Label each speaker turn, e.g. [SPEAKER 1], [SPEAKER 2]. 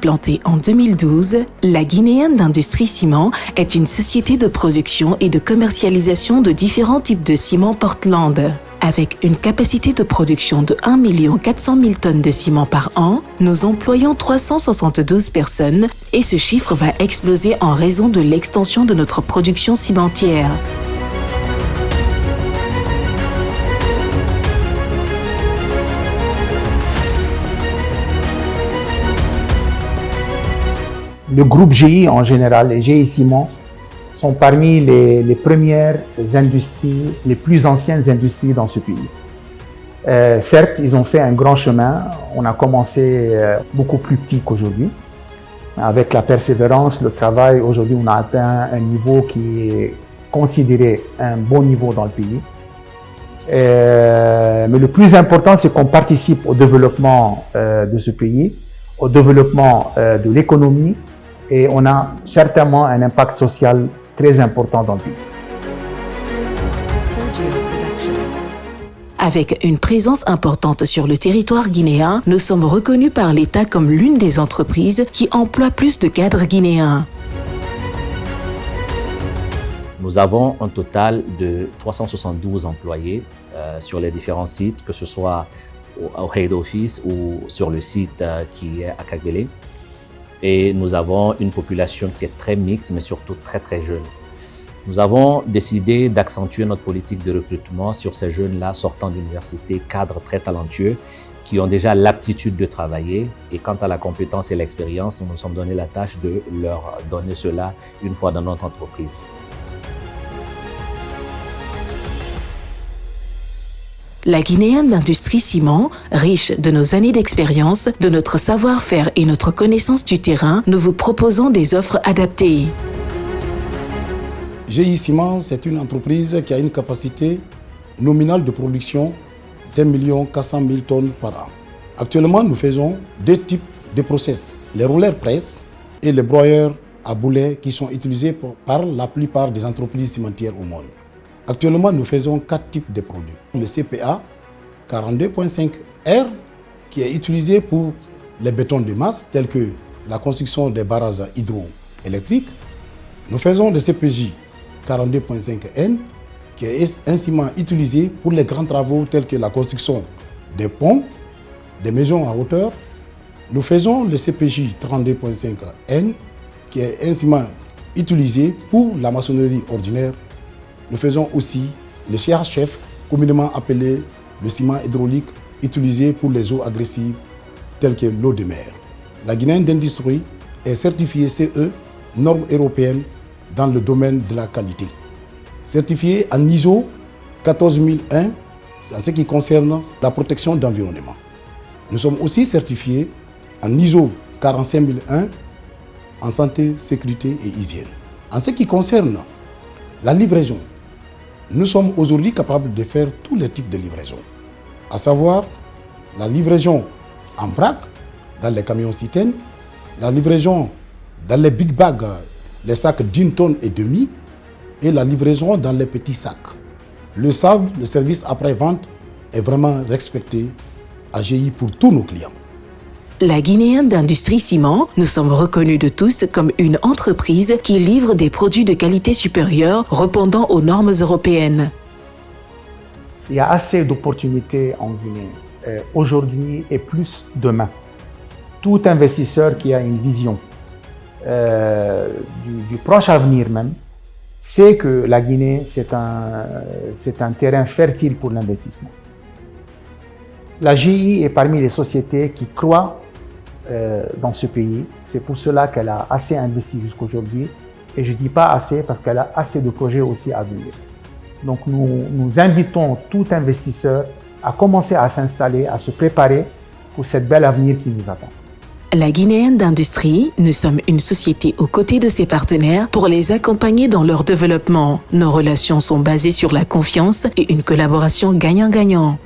[SPEAKER 1] implantée en 2012, la Guinéenne d'Industrie Ciment est une société de production et de commercialisation de différents types de ciment Portland. Avec une capacité de production de 1 400 000 tonnes de ciment par an, nous employons 372 personnes et ce chiffre va exploser en raison de l'extension de notre production cimentière.
[SPEAKER 2] Le groupe GI en général, les GI Ciment, sont parmi les premières industries, les plus anciennes industries dans ce pays. Certes, ils ont fait un grand chemin. On a commencé beaucoup plus petit qu'aujourd'hui. Avec la persévérance, le travail, aujourd'hui, on a atteint un niveau qui est considéré un bon niveau dans le pays. Mais le plus important, c'est qu'on participe au développement de ce pays, au développement de l'économie, et on a certainement un impact social très important dans le pays.
[SPEAKER 1] Avec une présence importante sur le territoire guinéen, nous sommes reconnus par l'État comme l'une des entreprises qui emploie plus de cadres guinéens.
[SPEAKER 3] Nous avons un total de 372 employés sur les différents sites, que ce soit au Head Office ou sur le site qui est à Kagbele. Et nous avons une population qui est très mixte, mais surtout très très jeune. Nous avons décidé d'accentuer notre politique de recrutement sur ces jeunes-là sortant d'université, cadres très talentueux, qui ont déjà l'aptitude de travailler. Et quant à la compétence et l'expérience, nous nous sommes donné la tâche de leur donner cela une fois dans notre entreprise.
[SPEAKER 1] La Guinéenne d'Industrie Ciment, riche de nos années d'expérience, de notre savoir-faire et notre connaissance du terrain, nous vous proposons des offres adaptées.
[SPEAKER 4] GI Ciment, c'est une entreprise qui a une capacité nominale de production d'1 400 000 tonnes par an. Actuellement, nous faisons deux types de process, les rouleurs presse et les broyeurs à boulets qui sont utilisés par la plupart des entreprises cimentières au monde. Actuellement, nous faisons 4 types de produits. Le CPA 42.5R qui est utilisé pour les bétons de masse tels que la construction des barrages hydroélectriques. Nous faisons le CPJ 42.5N qui est un ciment utilisé pour les grands travaux tels que la construction des ponts, des maisons à hauteur. Nous faisons le CPJ 32.5N qui est un ciment utilisé pour la maçonnerie ordinaire. Nous faisons aussi le CHF, communément appelé le ciment hydraulique utilisé pour les eaux agressives telles que l'eau de mer. La Guinéenne d'Industrie est certifiée CE, norme européenne, dans le domaine de la qualité. Certifiée en ISO 14001 en ce qui concerne la protection de l'environnement. Nous sommes aussi certifiés en ISO 45001 en santé, sécurité et hygiène. En ce qui concerne la livraison, nous sommes aujourd'hui capables de faire tous les types de livraison, à savoir la livraison en vrac dans les camions citernes, la livraison dans les big bags, les sacs d'1,5 tonne et la livraison dans les petits sacs. Le SAV, le service après-vente, est vraiment respecté à GI pour tous nos clients.
[SPEAKER 1] La Guinéenne d'Industrie Ciment, nous sommes reconnus de tous comme une entreprise qui livre des produits de qualité supérieure répondant aux normes européennes.
[SPEAKER 2] Il y a assez d'opportunités en Guinée, aujourd'hui et plus demain. Tout investisseur qui a une vision du proche avenir même, sait que la Guinée, c'est un terrain fertile pour l'investissement. La GI est parmi les sociétés qui croient dans ce pays. C'est pour cela qu'elle a assez investi jusqu'aujourd'hui. Et je ne dis pas assez parce qu'elle a assez de projets aussi à venir. Donc nous invitons tout investisseur à commencer à s'installer, à se préparer pour cette belle avenir qui nous attend.
[SPEAKER 1] La Guinéenne d'Industrie, nous sommes une société aux côtés de ses partenaires pour les accompagner dans leur développement. Nos relations sont basées sur la confiance et une collaboration gagnant-gagnant.